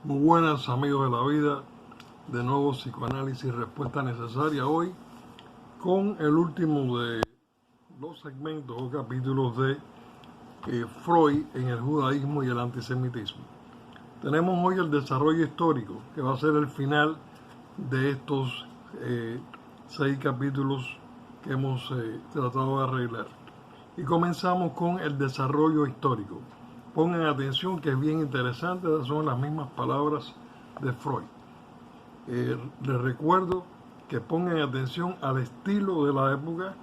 Muy buenas, amigos de la vida. De nuevo, psicoanálisis, respuesta necesaria hoy con el último de los segmentos o capítulos de Freud en el judaísmo y el antisemitismo. Tenemos hoy el desarrollo histórico, que va a ser el final de estos 6 capítulos que hemos tratado de arreglar. Y comenzamos con el desarrollo histórico. Pongan atención que es bien interesante, son las mismas palabras de Freud. Les recuerdo que pongan atención al estilo de la época,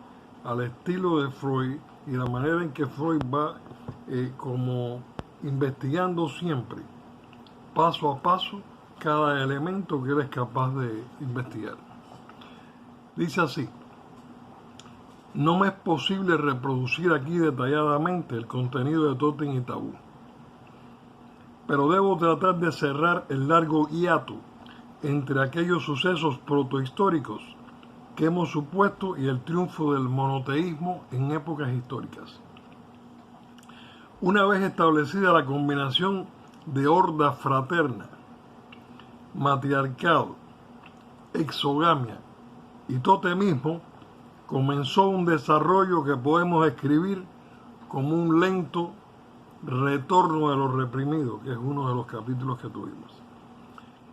al estilo de Freud y la manera en que Freud va como investigando siempre, paso a paso, cada elemento que él es capaz de investigar. Dice así: no me es posible reproducir aquí detalladamente el contenido de Tótem y Tabú, pero debo tratar de cerrar el largo hiato entre aquellos sucesos protohistóricos que hemos supuesto y el triunfo del monoteísmo en épocas históricas. Una vez establecida la combinación de horda fraterna, matriarcado, exogamia y totemismo, comenzó un desarrollo que podemos escribir como un lento retorno de lo reprimido, que es uno de los capítulos que tuvimos.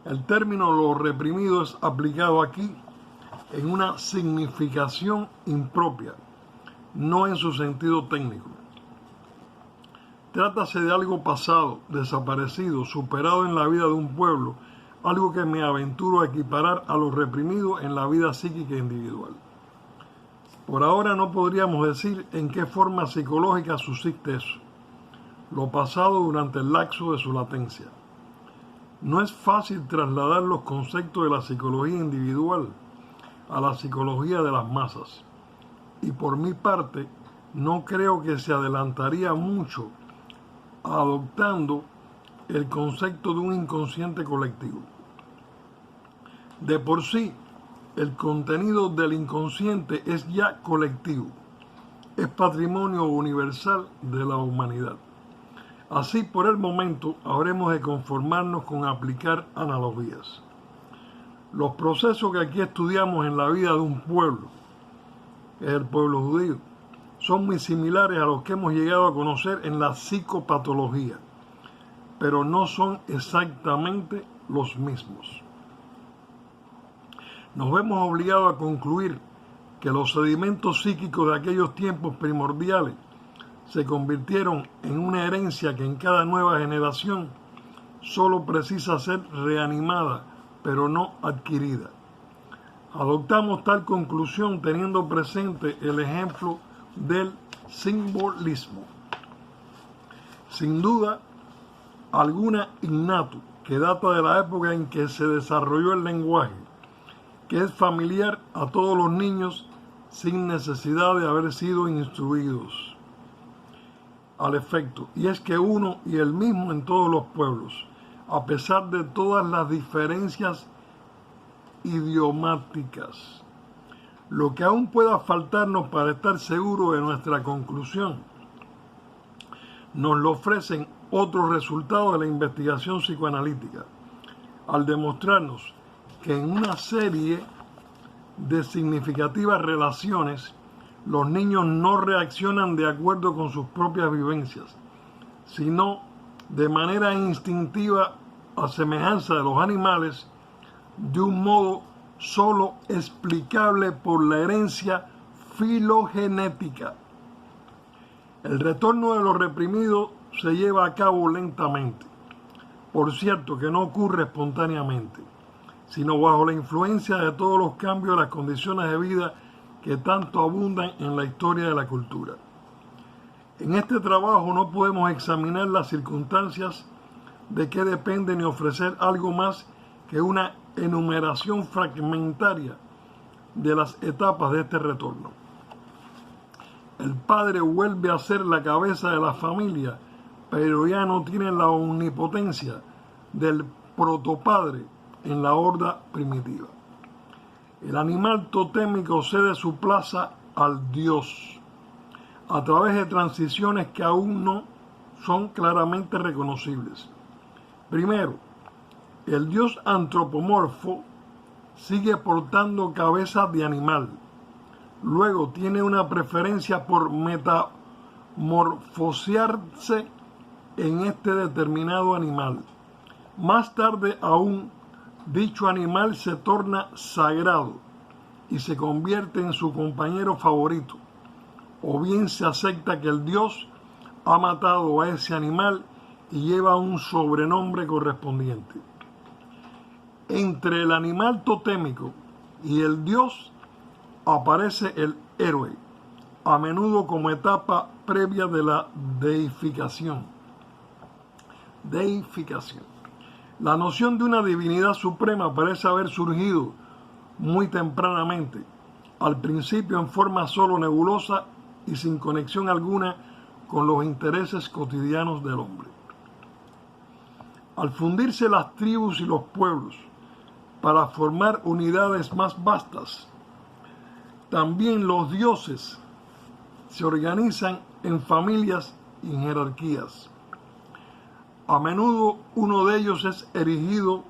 El término lo reprimido es aplicado aquí en una significación impropia, no en su sentido técnico. Trátase de algo pasado, desaparecido, superado en la vida de un pueblo, algo que me aventuro a equiparar a lo reprimido en la vida psíquica individual. Por ahora no podríamos decir en qué forma psicológica subsiste eso, lo pasado durante el lapso de su latencia. No es fácil trasladar los conceptos de la psicología individual a la psicología de las masas, y por mi parte no creo que se adelantaría mucho adoptando el concepto de un inconsciente colectivo. De por sí, el contenido del inconsciente es ya colectivo, es patrimonio universal de la humanidad. Así, por el momento, habremos de conformarnos con aplicar analogías. Los procesos que aquí estudiamos en la vida de un pueblo, que es el pueblo judío, son muy similares a los que hemos llegado a conocer en la psicopatología, pero no son exactamente los mismos. Nos vemos obligados a concluir que los sedimentos psíquicos de aquellos tiempos primordiales se convirtieron en una herencia que en cada nueva generación solo precisa ser reanimada, pero no adquirida. Adoptamos tal conclusión teniendo presente el ejemplo del simbolismo. Sin duda alguna innato, que data de la época en que se desarrolló el lenguaje, que es familiar a todos los niños sin necesidad de haber sido instruidos al efecto, y es que uno y el mismo en todos los pueblos, a pesar de todas las diferencias idiomáticas. Lo que aún pueda faltarnos para estar seguros de nuestra conclusión, nos lo ofrecen otros resultados de la investigación psicoanalítica, al demostrarnos que en una serie de significativas relaciones, los niños no reaccionan de acuerdo con sus propias vivencias, sino de manera instintiva, a semejanza de los animales, de un modo solo explicable por la herencia filogenética. El retorno de lo reprimido se lleva a cabo lentamente. Por cierto que no ocurre espontáneamente, sino bajo la influencia de todos los cambios de las condiciones de vida que tanto abundan en la historia de la cultura. En este trabajo no podemos examinar las circunstancias de que depende ni ofrecer algo más que una enumeración fragmentaria de las etapas de este retorno. El padre vuelve a ser la cabeza de la familia, pero ya no tiene la omnipotencia del protopadre en la horda primitiva. El animal totémico cede su plaza al Dios a través de transiciones que aún no son claramente reconocibles. Primero, El Dios antropomorfo sigue portando cabeza de animal. Luego tiene una preferencia por metamorfosearse en este determinado animal. Más tarde aún, dicho animal se torna sagrado y se convierte en su compañero favorito. O bien se acepta que el Dios ha matado a ese animal y lleva un sobrenombre correspondiente. Entre el animal totémico y el Dios aparece el héroe, a menudo como etapa previa de la deificación. La noción de una divinidad suprema parece haber surgido muy tempranamente, al principio en forma solo nebulosa y sin conexión alguna con los intereses cotidianos del hombre. Al fundirse las tribus y los pueblos para formar unidades más vastas, también los dioses se organizan en familias y en jerarquías. A menudo uno de ellos es erigido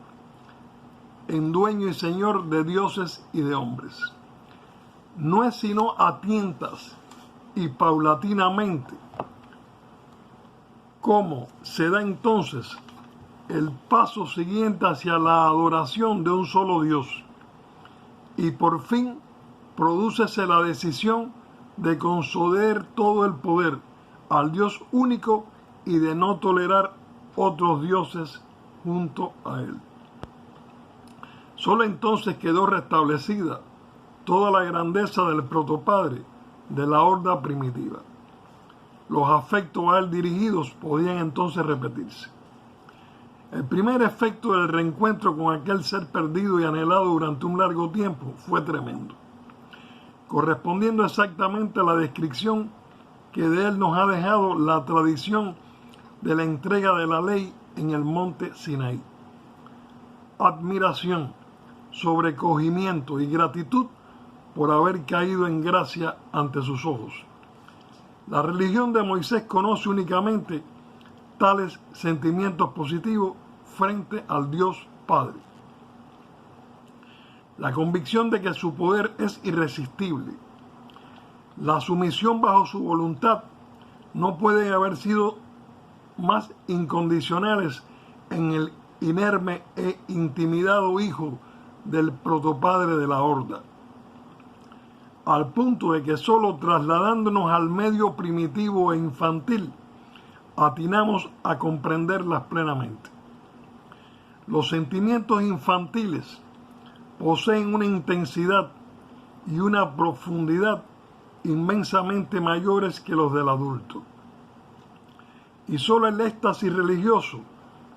en dueño y señor de dioses y de hombres. No es sino a tientas y paulatinamente cómo se da entonces el paso siguiente hacia la adoración de un solo Dios, y por fin prodúcese la decisión de conceder todo el poder al Dios único y de no tolerar otros dioses junto a él. Solo entonces quedó restablecida toda la grandeza del protopadre de la horda primitiva. Los afectos a él dirigidos podían entonces repetirse. El primer efecto del reencuentro con aquel ser perdido y anhelado durante un largo tiempo fue tremendo, correspondiendo exactamente a la descripción que de él nos ha dejado la tradición de la entrega de la ley en el monte Sinaí. Admiración, sobrecogimiento y gratitud por haber caído en gracia ante sus ojos. La religión de Moisés conoce únicamente tales sentimientos positivos frente al Dios Padre. La convicción de que su poder es irresistible, la sumisión bajo su voluntad, no pueden haber sido más incondicionales en el inerme e intimidado hijo del protopadre de la horda, al punto de que solo trasladándonos al medio primitivo e infantil atinamos a comprenderlas plenamente. Los sentimientos infantiles poseen una intensidad y una profundidad inmensamente mayores que los del adulto. Y solo el éxtasis religioso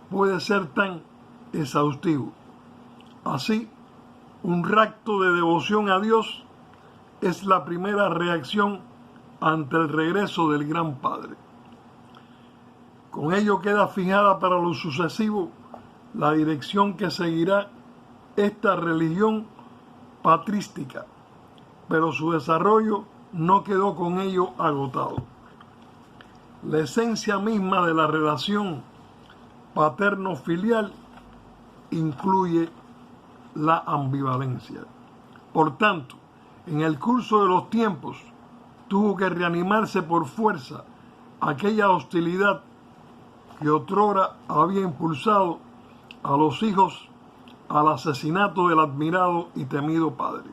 puede ser tan exhaustivo. Así, un rapto de devoción a Dios es la primera reacción ante el regreso del Gran Padre. Con ello queda fijada para lo sucesivo la dirección que seguirá esta religión patrística, pero su desarrollo no quedó con ello agotado. La esencia misma de la relación paterno-filial incluye la ambivalencia. Por tanto, en el curso de los tiempos tuvo que reanimarse por fuerza aquella hostilidad que otrora había impulsado a los hijos al asesinato del admirado y temido padre.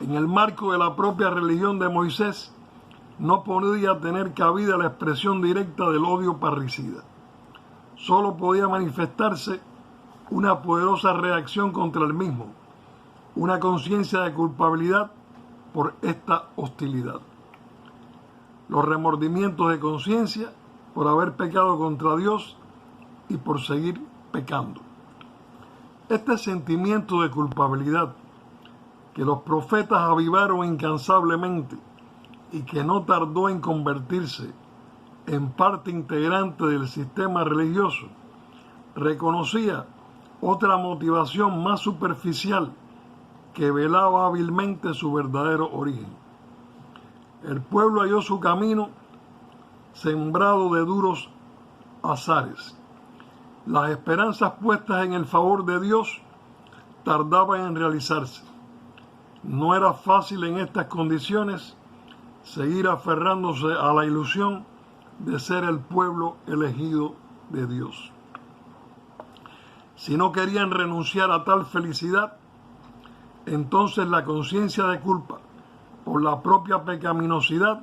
En el marco de la propia religión de Moisés no podía tener cabida la expresión directa del odio parricida. Solo podía manifestarse una poderosa reacción contra el mismo, una conciencia de culpabilidad por esta hostilidad. Los remordimientos de conciencia por haber pecado contra Dios y por seguir pecando. Este sentimiento de culpabilidad que los profetas avivaron incansablemente y que no tardó en convertirse en parte integrante del sistema religioso, reconocía otra motivación más superficial que velaba hábilmente su verdadero origen. El pueblo halló su camino sembrado de duros azares, Las esperanzas puestas en el favor de Dios tardaban en realizarse. No era fácil en estas condiciones seguir aferrándose a la ilusión de ser el pueblo elegido de Dios. Si no querían renunciar a tal felicidad, entonces la conciencia de culpa por la propia pecaminosidad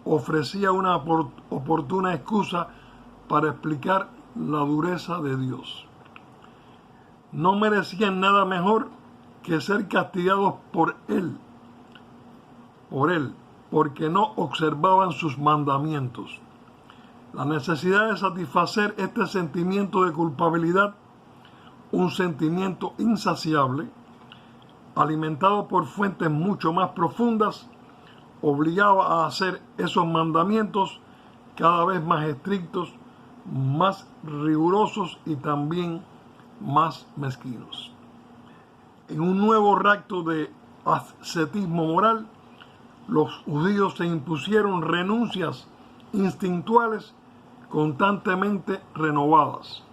ofrecía una oportuna excusa para explicar la dureza de Dios. No merecían nada mejor que ser castigados por Él, porque no observaban sus mandamientos. La necesidad de satisfacer este sentimiento de culpabilidad, un sentimiento insaciable, alimentado por fuentes mucho más profundas, obligaba a hacer esos mandamientos cada vez más estrictos, más rigurosos y también más mezquinos. En un nuevo rapto de ascetismo moral, los judíos se impusieron renuncias instintuales constantemente renovadas,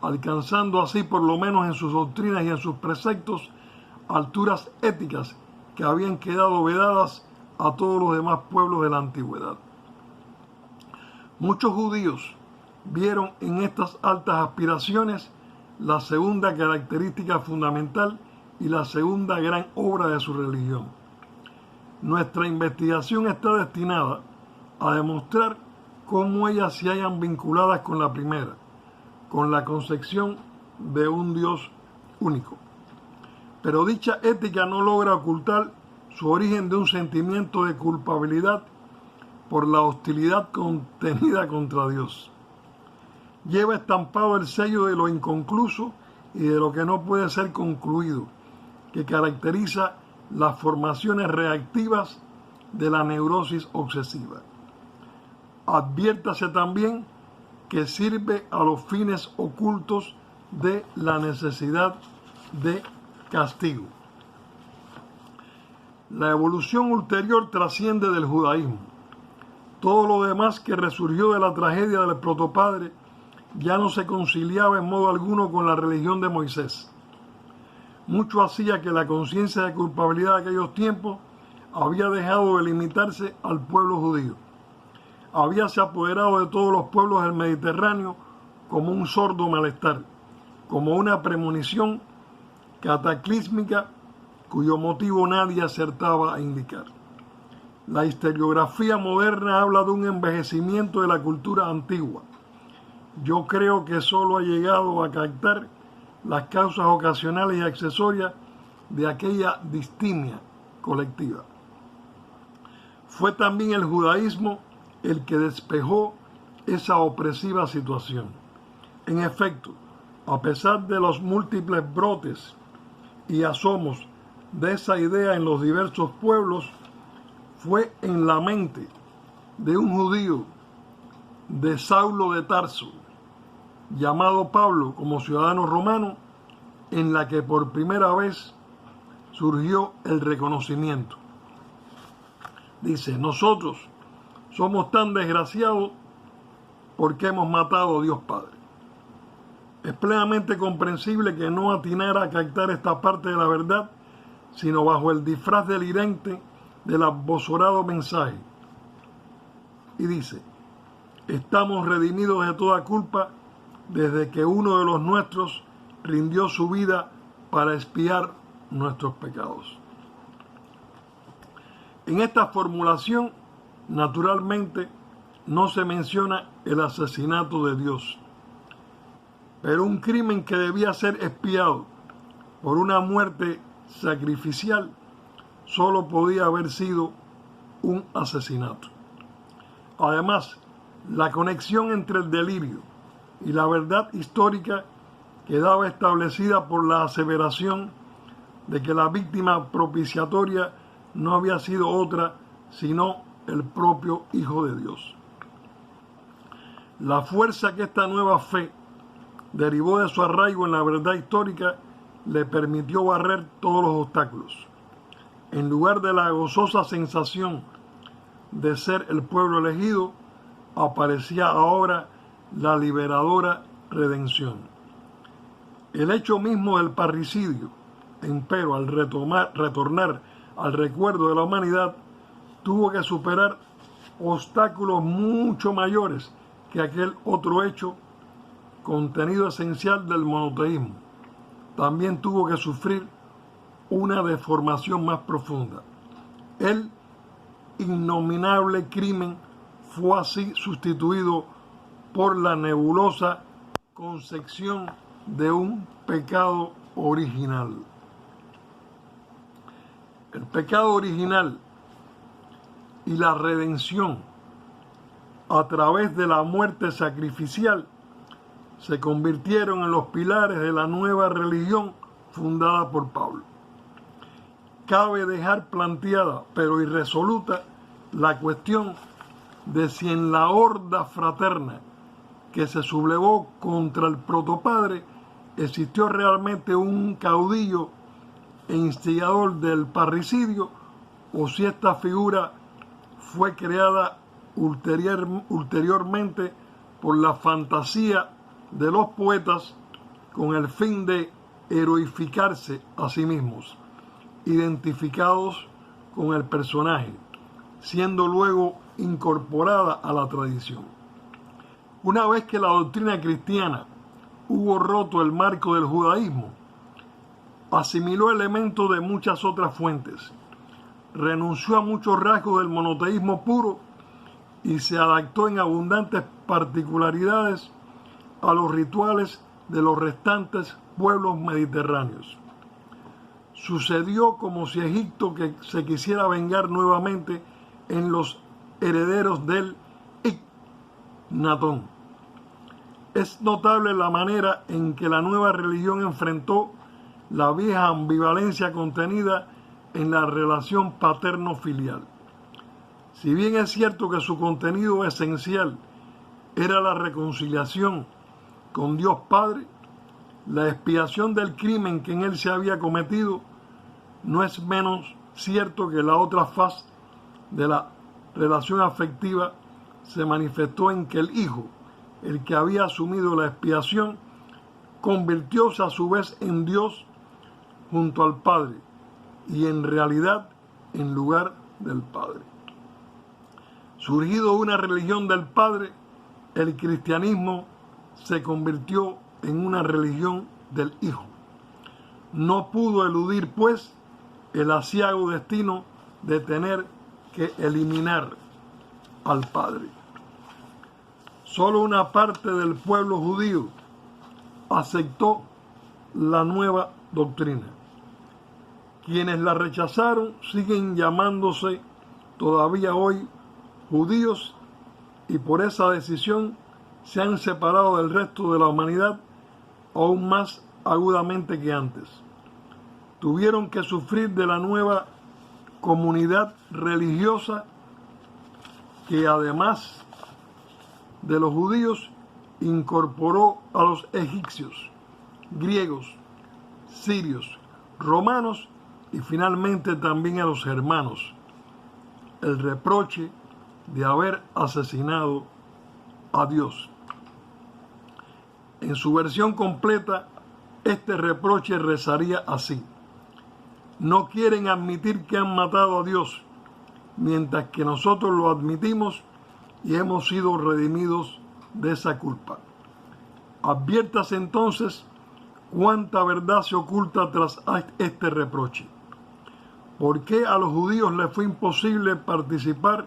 alcanzando así, por lo menos en sus doctrinas y en sus preceptos, alturas éticas que habían quedado vedadas a todos los demás pueblos de la antigüedad. Muchos judíos vieron en estas altas aspiraciones la segunda característica fundamental y la segunda gran obra de su religión. Nuestra investigación está destinada a demostrar cómo ellas se hallan vinculadas con la primera, con la concepción de un Dios único. Pero dicha ética no logra ocultar su origen de un sentimiento de culpabilidad por la hostilidad contenida contra Dios. Lleva estampado el sello de lo inconcluso y de lo que no puede ser concluido, que caracteriza las formaciones reactivas de la neurosis obsesiva. Adviértase también que sirve a los fines ocultos de la necesidad de castigo. La evolución ulterior trasciende del judaísmo. Todo lo demás que resurgió de la tragedia del protopadre ya no se conciliaba en modo alguno con la religión de Moisés. Mucho hacía que la conciencia de culpabilidad de aquellos tiempos había dejado de limitarse al pueblo judío. Habíase apoderado de todos los pueblos del Mediterráneo como un sordo malestar, como una premonición cataclísmica cuyo motivo nadie acertaba a indicar. La historiografía moderna habla de un envejecimiento de la cultura antigua. Yo creo que solo ha llegado a captar las causas ocasionales y accesorias de aquella distimia colectiva. Fue también el judaísmo el que despejó esa opresiva situación. En efecto, a pesar de los múltiples brotes y asomos de esa idea en los diversos pueblos, fue en la mente de un judío, de Saulo de Tarso, llamado Pablo como ciudadano romano, en la que por primera vez surgió el reconocimiento. Dice: nosotros somos tan desgraciados porque hemos matado a Dios Padre. Es plenamente comprensible que no atinara a captar esta parte de la verdad, sino bajo el disfraz delirante del abosorado mensaje. Y dice: estamos redimidos de toda culpa desde que uno de los nuestros rindió su vida para expiar nuestros pecados. En esta formulación, naturalmente, no se menciona el asesinato de Dios, pero un crimen que debía ser expiado por una muerte sacrificial solo podía haber sido un asesinato. Además, la conexión entre el delirio y la verdad histórica quedaba establecida por la aseveración de que la víctima propiciatoria no había sido otra sino el propio Hijo de Dios. La fuerza que esta nueva fe derivó de su arraigo en la verdad histórica le permitió barrer todos los obstáculos. En lugar de la gozosa sensación de ser el pueblo elegido, aparecía ahora la liberadora redención. El hecho mismo del parricidio, empero, al retornar al recuerdo de la humanidad, tuvo que superar obstáculos mucho mayores que aquel otro hecho, contenido esencial del monoteísmo. También tuvo que sufrir una deformación más profunda. El innominable crimen fue así sustituido por la nebulosa concepción de un pecado original. El pecado original y la redención a través de la muerte sacrificial se convirtieron en los pilares de la nueva religión fundada por Pablo. Cabe dejar planteada, pero irresoluta, la cuestión de si en la horda fraterna que se sublevó contra el protopadre existió realmente un caudillo e instigador del parricidio, o si esta figura fue creada ulteriormente por la fantasía de los poetas con el fin de heroificarse a sí mismos, identificados con el personaje, siendo luego incorporada a la tradición. Una vez que la doctrina cristiana hubo roto el marco del judaísmo, asimiló elementos de muchas otras fuentes, renunció a muchos rasgos del monoteísmo puro y se adaptó en abundantes particularidades a los rituales de los restantes pueblos mediterráneos. Sucedió como si Egipto que se quisiera vengar nuevamente en los herederos del Natón. Es notable la manera en que la nueva religión enfrentó la vieja ambivalencia contenida en la relación paterno-filial. Si bien es cierto que su contenido esencial era la reconciliación con Dios Padre, la expiación del crimen que en él se había cometido no es menos cierto que la otra faz de la relación afectiva se manifestó en que el Hijo, el que había asumido la expiación, convirtióse a su vez en Dios junto al Padre y en realidad en lugar del Padre. Surgido una religión del Padre, el cristianismo se convirtió en una religión del Hijo. No pudo eludir, pues, el aciago destino de tener que eliminar al Padre. Solo una parte del pueblo judío aceptó la nueva doctrina. Quienes la rechazaron siguen llamándose todavía hoy judíos y por esa decisión se han separado del resto de la humanidad aún más agudamente que antes. Tuvieron que sufrir de la nueva comunidad religiosa que además de los judíos incorporó a los egipcios, griegos, sirios, romanos y finalmente también a los germanos. El reproche de haber asesinado a Dios. En su versión completa, este reproche rezaría así: no quieren admitir que han matado a Dios, mientras que nosotros lo admitimos y hemos sido redimidos de esa culpa. Adviértase entonces cuánta verdad se oculta tras este reproche. ¿Por qué a los judíos les fue imposible participar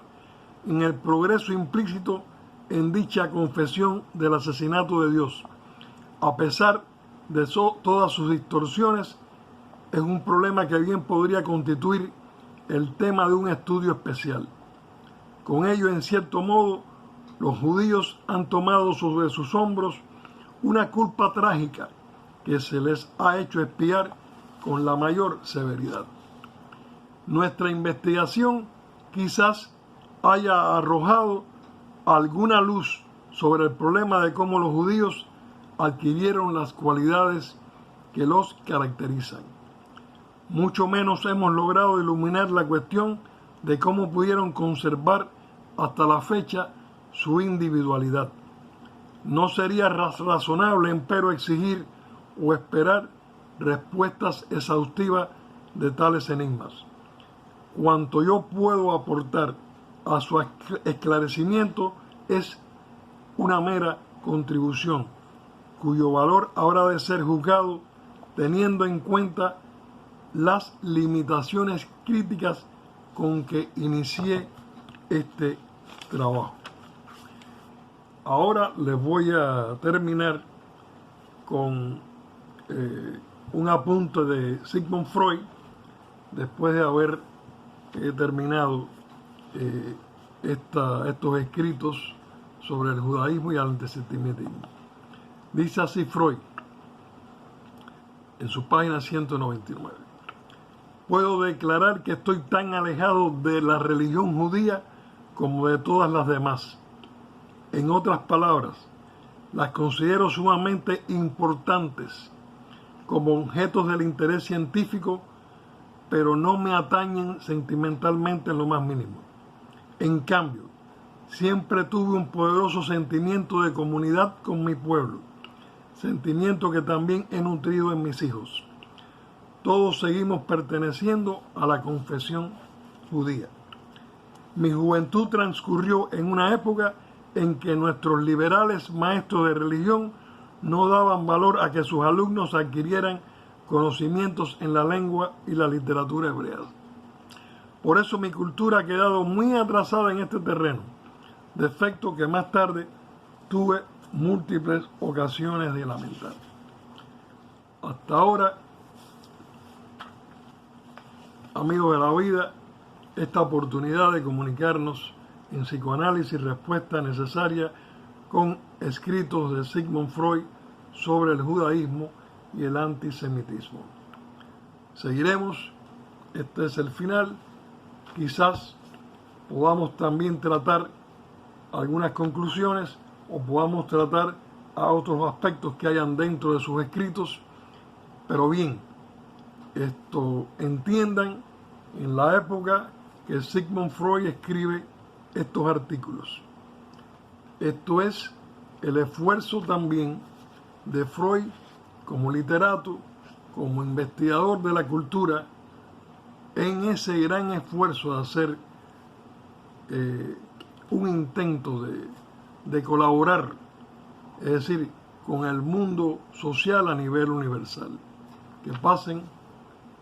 en el progreso implícito en dicha confesión del asesinato de Dios? A pesar de todas sus distorsiones, es un problema que bien podría constituir el tema de un estudio especial. Con ello, en cierto modo, los judíos han tomado sobre sus hombros una culpa trágica que se les ha hecho expiar con la mayor severidad. Nuestra investigación quizás haya arrojado alguna luz sobre el problema de cómo los judíos adquirieron las cualidades que los caracterizan. Mucho menos hemos logrado iluminar la cuestión de cómo pudieron conservar hasta la fecha su individualidad. No sería razonable, empero, exigir o esperar respuestas exhaustivas de tales enigmas. Cuanto yo puedo aportar a su esclarecimiento es una mera contribución, cuyo valor habrá de ser juzgado teniendo en cuenta las limitaciones críticas con que inicié este trabajo. Ahora les voy a terminar con un apunte de Sigmund Freud, después de haber terminado estos escritos sobre el judaísmo y el antisemitismo. Dice así Freud, en su página 199. Puedo declarar que estoy tan alejado de la religión judía como de todas las demás. En otras palabras, las considero sumamente importantes como objetos del interés científico, pero no me atañen sentimentalmente en lo más mínimo. En cambio, siempre tuve un poderoso sentimiento de comunidad con mi pueblo, sentimiento que también he nutrido en mis hijos. Todos seguimos perteneciendo a la confesión judía. Mi juventud transcurrió en una época en que nuestros liberales maestros de religión no daban valor a que sus alumnos adquirieran conocimientos en la lengua y la literatura hebreas. Por eso mi cultura ha quedado muy atrasada en este terreno, defecto que más tarde tuve múltiples ocasiones de lamentar. Hasta ahora, amigos de la vida, esta oportunidad de comunicarnos en psicoanálisis respuesta necesaria con escritos de Sigmund Freud sobre el judaísmo y el antisemitismo. Seguiremos, este es el final, quizás podamos también tratar algunas conclusiones o podamos tratar a otros aspectos que hayan dentro de sus escritos, pero bien, entiendan en la época que Sigmund Freud escribe estos artículos. Esto es el esfuerzo también de Freud como literato, como investigador de la cultura, en ese gran esfuerzo de hacer un intento de colaborar, es decir, con el mundo social a nivel universal. Que pasen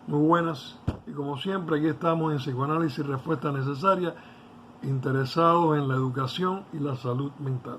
muy buenas y como siempre aquí estamos en Psicoanálisis Respuesta Necesaria, interesados en la educación y la salud mental.